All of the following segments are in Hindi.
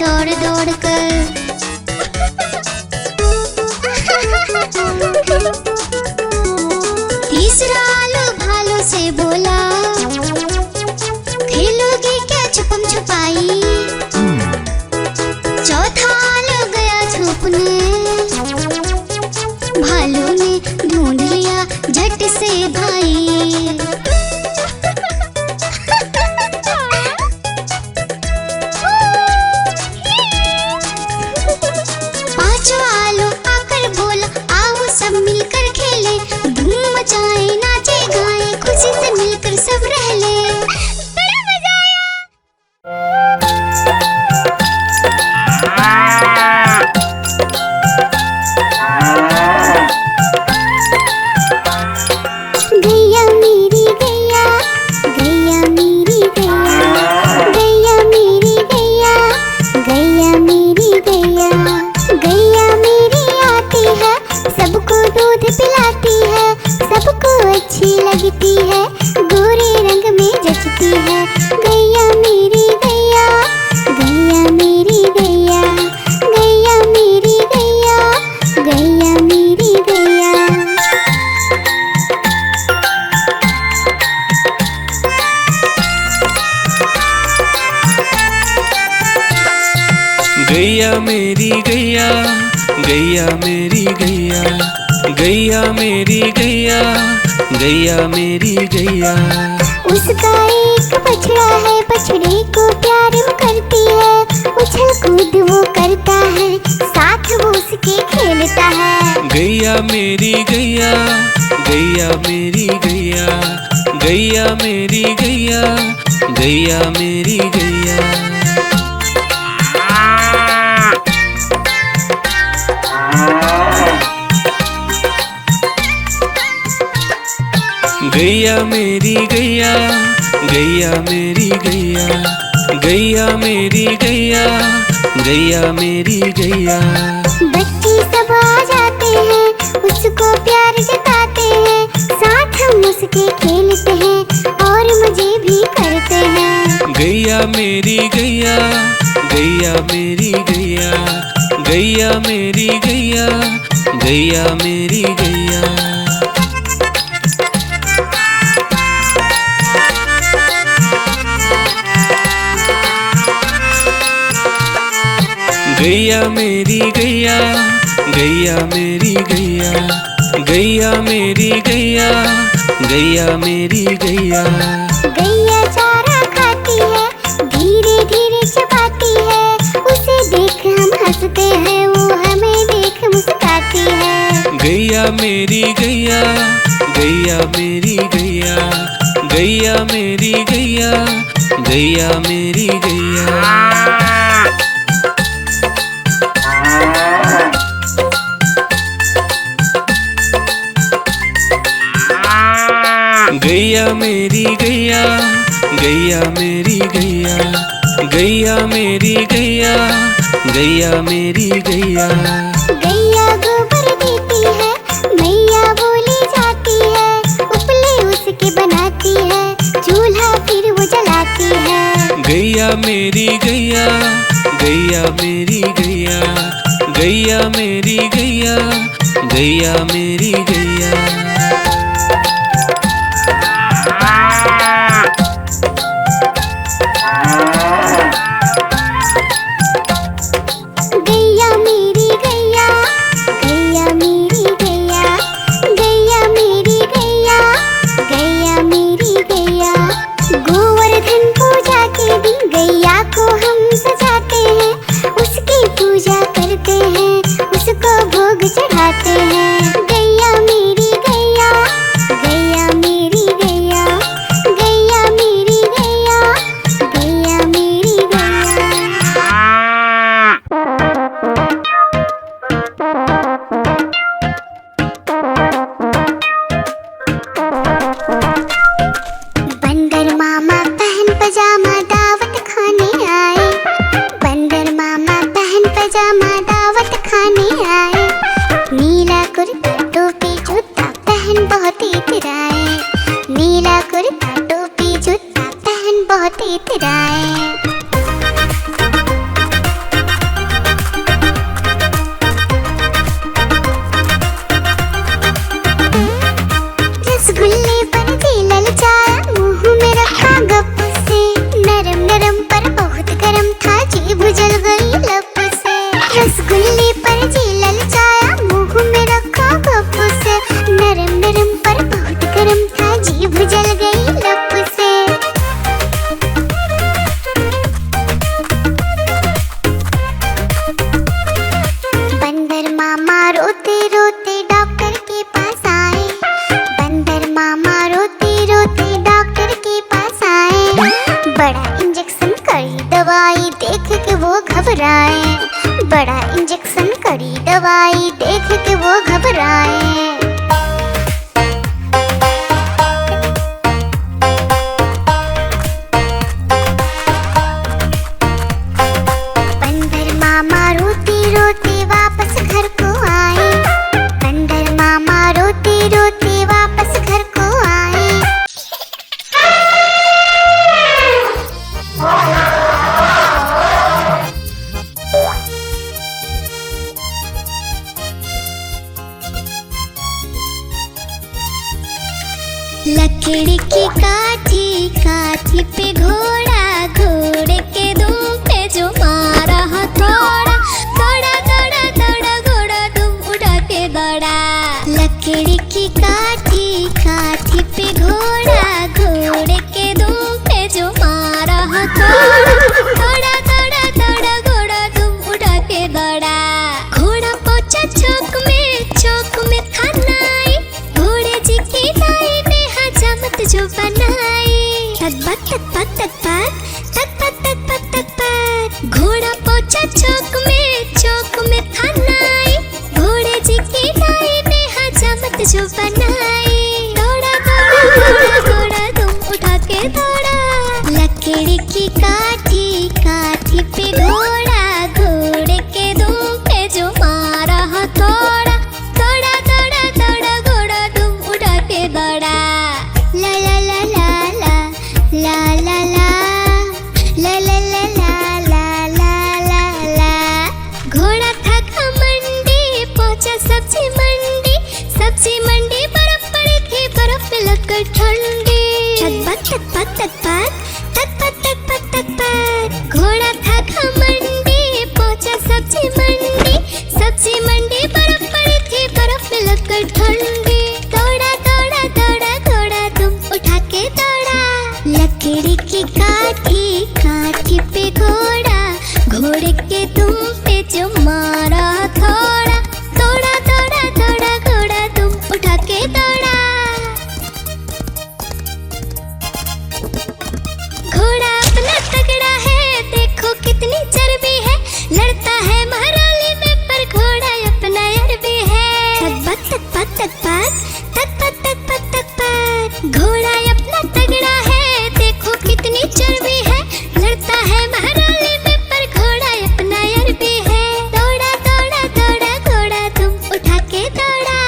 दौड़ दौड़ कर। तीसरा आलू भालू से बोला, खेलोगे क्या छुपम छुपाई। चौथा आलू गया छुपने, भालू ने ढूंढ लिया झट से भाई। पांचवा आलू आकर बोला, आओ सब मिलकर खेले, धूम मचाए नाचे गाए, खुशी से मिलकर सब रह ले। बड़ा मजा गैया मेरी गैया, गैया मेरी गैया, गैया मेरी गैया, गैया मेरी गैया। गैया मेरी आती है, सबको दूध पिलाती है, सबको अच्छी लगती है, गोरे रंग में जचती है। गैया मेरी गैया, गैया मेरी गैया, गैया मेरी गैया, गैया मेरी गैया। गैया मेरी गैया, गैया मेरी गैया, गैया मेरी गैया, गैया मेरी गैया। उसका एक बछड़ा है, बछड़े को प्यार वो करती है, उछल कूद वो करता है, साथ वो उसके खेलता है। गैया मेरी गैया, गैया मेरी गैया, गैया मेरी गैया, गैया मेरी गैया। गैया मेरी गैया, गैया मेरी गैया, गैया मेरी गैया, गैया मेरी गैया। बच्चे सब आ जाते हैं, उसको प्यार जताते हैं, साथ हम उसके खेलते हैं और मजे भी करते हैं। गैया मेरी गैया, गैया मेरी गैया, गैया मेरी गैया, गैया मेरी गैया। गैया मेरी गैया, गैया मेरी गैया, गैया मेरी गैया, गैया मेरी गैया। गैया चारा खाती है, धीरे धीरे चबाती है, उसे देख हम हंसते हैं, वो हमें देख मुस्कुराती है। गैया मेरी गैया, गैया मेरी गैया, गैया मेरी गैया, गैया मेरी गैया। गैया मेरी गैया, गैया मेरी गैया, गैया मेरी गैया, गैया मेरी गैया। गैया गोबर देती है, मैया बोली जाती है, उपले उसके बनाती है, चूल्हा फिर वो जलाती है। गैया मेरी गैया, गैया मेरी गैया, गैया मेरी गैया, गैया मेरी गैया। गैया मेरी गैया, गैया मेरी गैया, गैया मेरी गैया, गैया मेरी गैया। गोवर्धन पूजा के दिन गैया को हम सजाते हैं, उसकी पूजा करते हैं, उसको भोग चढ़ाते हैं। गैया मेरी गैया, गैया मेरी गैया, गैया मेरी गैया, गैया मेरी गैया। बंदर मामा पहन पजामा दावत खाने आए, बंदर मामा पहन पजामा दावत खाने आए, नीला कुर्ता टोपी जूता पहन बहुत इतराए, नीला कुर्ता टोपी जूता पहन बहुत इतराए। घबराए, बड़ा इंजेक्शन करी दवाई देख के वो घबराए। बंदर मामा रोते रोते वापस घर को आए, बंदर मामा रोते रोते वापस घर को आए। लकड़ी की काठी, काठी पे घोड़ा, घोड़े के दुम पे जो मारा हथौड़ा, दौड़ा दौड़ा दौड़ा घोड़ा दुम उठा के दौड़ा। लकड़ी की काठी, काठी पे घोड़ा, घोड़े के दुम पे जो मारा हथौड़ा, दौड़ा दौड़ा दौड़ा घोड़ा दुम उठा के दौड़ा। घोड़ा पहुंचा चौक में था नाई, घोड़े जी की नाई ने हजामत जो बनाई। तक तक तक घोड़ा पहुंचा चौक में था नाई, घोड़े जी की नाई ने हजामत जो बनाई। दौड़ा दौड़ा घोड़ा तुम उठा के दौड़ा। लकड़ी की काठी, काठी पे घोड़ा, घोड़े के दुम पे जो मारा हथौड़ा, दौड़ा दौड़ा दौड़ा घोड़ा तुम उठा के दौड़ा। ला ला ला ला ला ला ला ला ला ला ला ला ला ला। घोड़ा था घमंडी, पहुंचा सब्जी मंडी, सब्जी मंडी बर्फ पड़ी थी, बर्फ में लगकर ठंडी। घोड़ा था घमंडी, पहुंचा सब्जी मंडी, सब्जी मंडी बर्फ पड़ी थी, बर्फ में लगकर ठंडी। दौड़ा दौड़ा दौड़ा घोड़ा तुम उठा के दौड़ा। लकड़ी की काठी, काठी पे घोड़ा, घोड़े के दुम पे जो मारा हथौड़ा, दौड़ा दौड़ा दौड़ा घोड़ा तुम उठा के दौड़ा। घोड़ा अपना तगड़ा है, देखो कितनी चर्बी है, लड़ता है महराली में पर घोड़ा अपना अरबी है। घोड़ा अपना तगड़ा है, देखो कितनी चर्बी है, लड़ता है महराली में पर घोड़ा अपना अरबी है। दौड़ा दौड़ा दौड़ा घोड़ा तुम उठा के दौड़ा।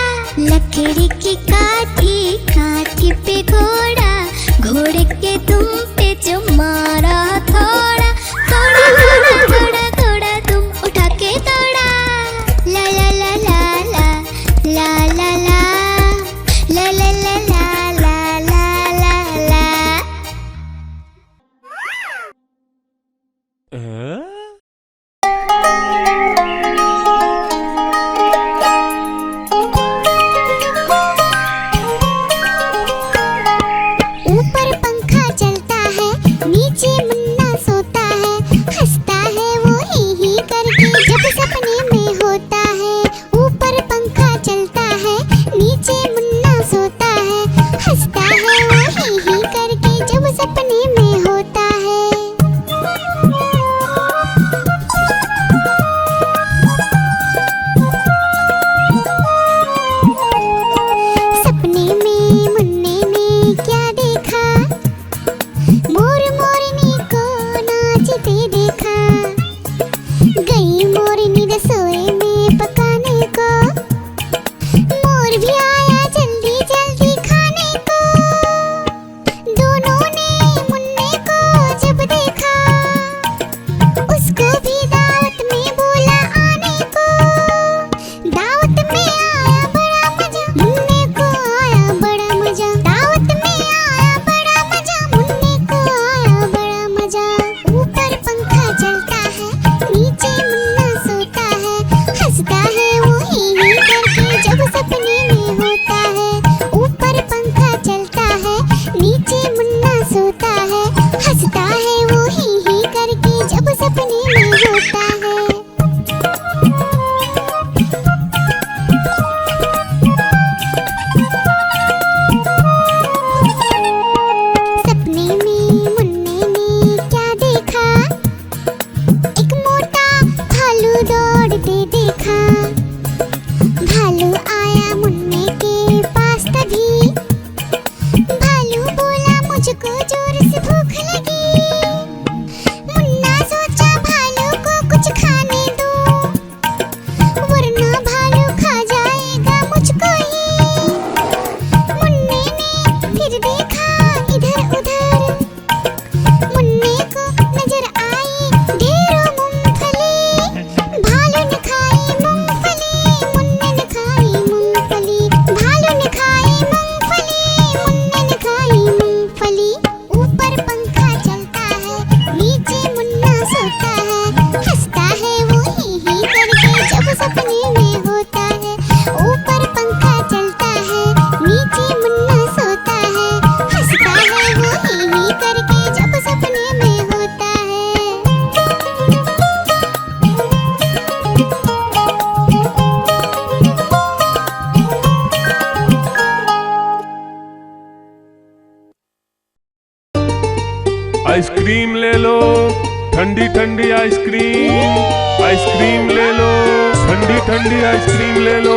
लकड़ी की काठी, काठी पे घोड़ा, घोड़े के दुम पे जो मारा हथौड़ा, दौड़ा दौड़ा दौड़ा घोड़ा तुम उठा के दौड़ा। ला ला ला ला ला ला ला ला ला ला ला ला ला ला ला। ऊपर पंखा चलता है, नीचे मुन्ना सोता है, हंसता है वो ही करके जब सपने में होता है। ऊपर पंखा चलता है, नीचे मुन्ना सोता है, हंसता है वो ही करके जब सपने में होता है। ठंडी ठंडी आइसक्रीम, आइसक्रीम ले लो, ठंडी ठंडी आइसक्रीम ले लो।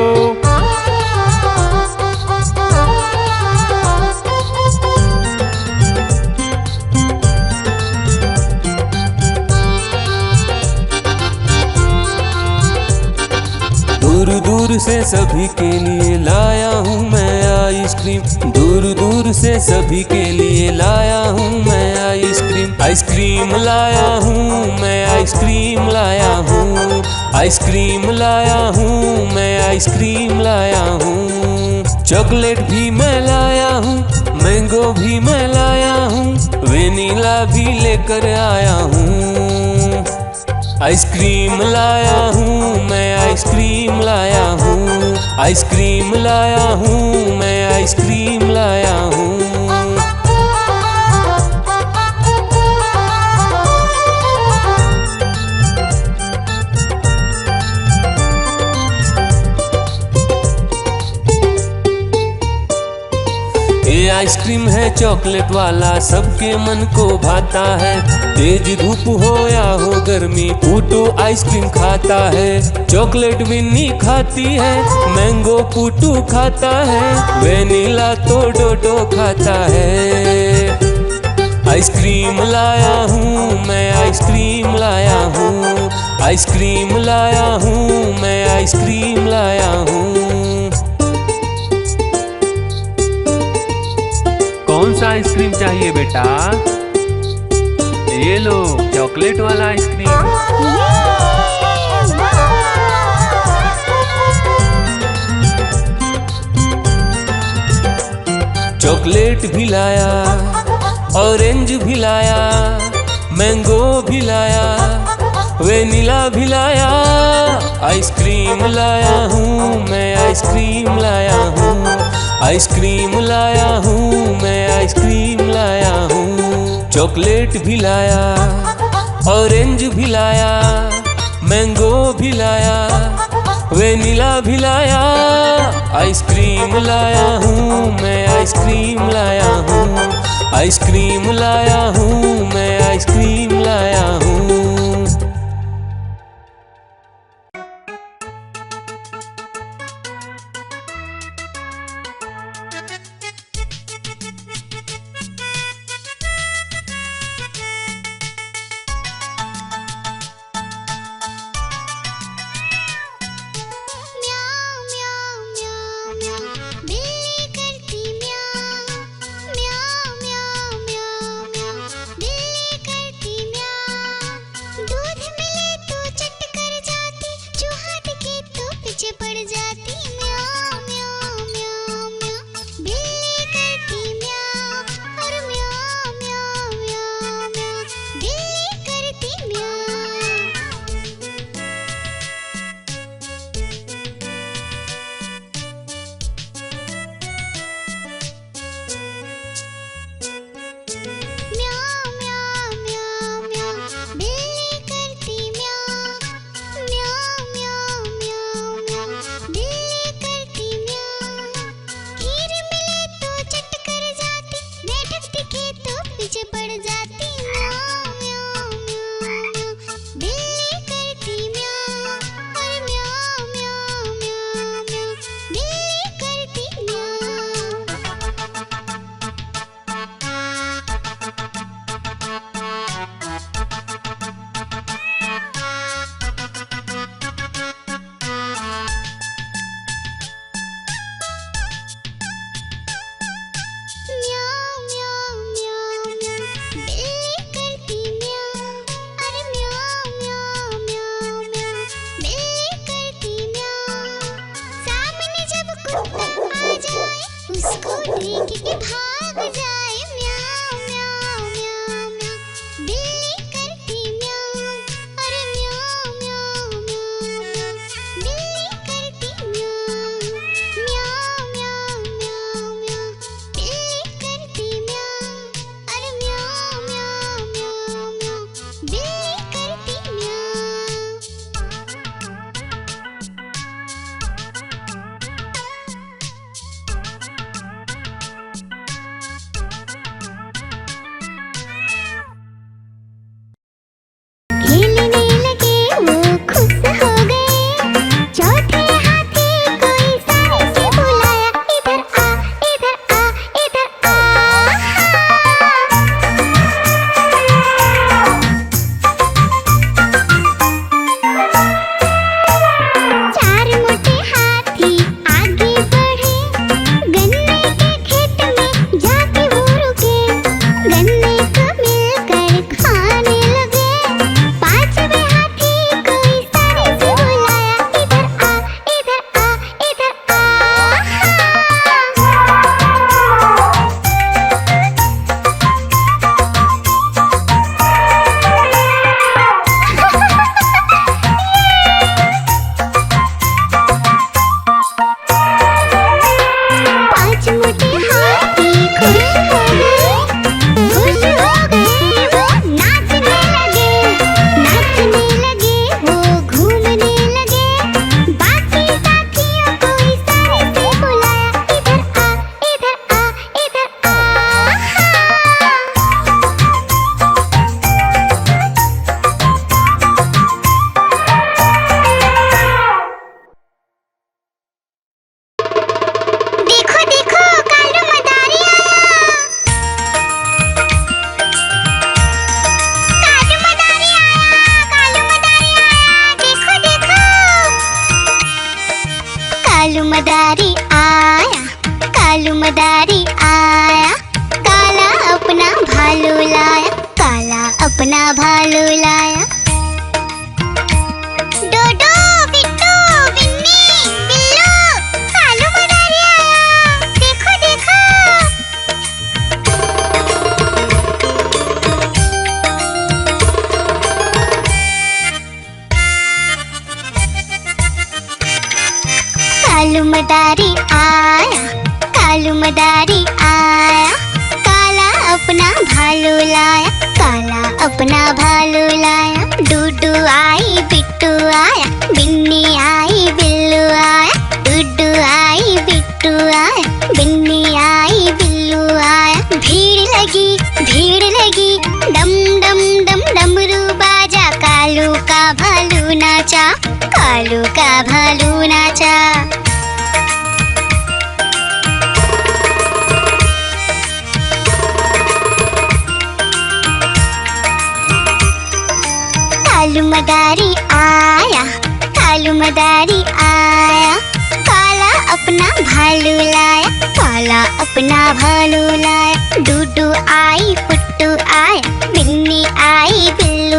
दूर दूर से सभी के लिए लाया हूँ मैं आइसक्रीम, दूर दूर से सभी के लिए लाया हूँ मैं आइसक्रीम। आइसक्रीम लाया हूँ मैं, आइसक्रीम लाया हूँ, आइसक्रीम लाया हूँ मैं, आइसक्रीम लाया हूँ। चॉकलेट भी मैं लाया हूँ, मैंगो भी मैं लाया हूँ, वेनिला भी लेकर आया हूँ। आइसक्रीम लाया हूँ मैं, आइसक्रीम लाया हूँ, आइसक्रीम लाया हूँ मैं, आइसक्रीम लाया हूँ। ये आइसक्रीम है चॉकलेट वाला, सबके मन को भाता है। तेज धूप हो या हो गर्मी, पूटू आइसक्रीम खाता है। चॉकलेट विन्नी खाती है, मैंगो पूटू खाता है, वेनिला तो डोडो खाता है। आइसक्रीम लाया हूँ मैं, आइसक्रीम लाया हूँ, आइसक्रीम लाया हूँ मैं, आइसक्रीम लाया हूँ। कौन सा आइसक्रीम चाहिए बेटा? ये लो चॉकलेट वाला आइसक्रीम। चॉकलेट भी लाया, ऑरेंज भी लाया, मैंगो भी लाया, वेनिला भी लाया। आइसक्रीम लाया हूँ मैं, आइसक्रीम लाया हूँ, आइसक्रीम लाया हूँ मैं, आइसक्रीम लाया हूँ। चॉकलेट भी लाया, ऑरेंज भी लाया, मैंगो भी लाया, वेनिला भी लाया। आइसक्रीम लाया हूँ मैं, आइसक्रीम लाया हूँ, आइसक्रीम लाया हूँ मैं, आइसक्रीम लाया हूँ। बिल्ली करती म्याऊं म्याऊं म्याऊं म्याऊं म्याऊं, बिल्ली करती भालू लाया। डोडो, बिट्टू, बिन्नी, बिल्लू, कालू मदारी आया। देखो देखो। कालू मदारी आया, कालू मदारी आया। काला अपना भालू लाया, काला अपना भालू लाया। डूडू आई, बिट्टू आया, बिन्नी आई, बिल्लू आया। डूडू आई, बिट्टू आया, बिन्नी आई, बिल्लू आया। भीड़ लगी, डम डम डम डमरू बाजा। कालू का भालू नाचा, कालू का भालू नाचा। कालू मदारी आया, कालू मदारी आया। काला अपना भालू लाया, काला अपना भालू लाया। डूडू आई, पुट्टू आया, बिन्नी आई, बिल्लू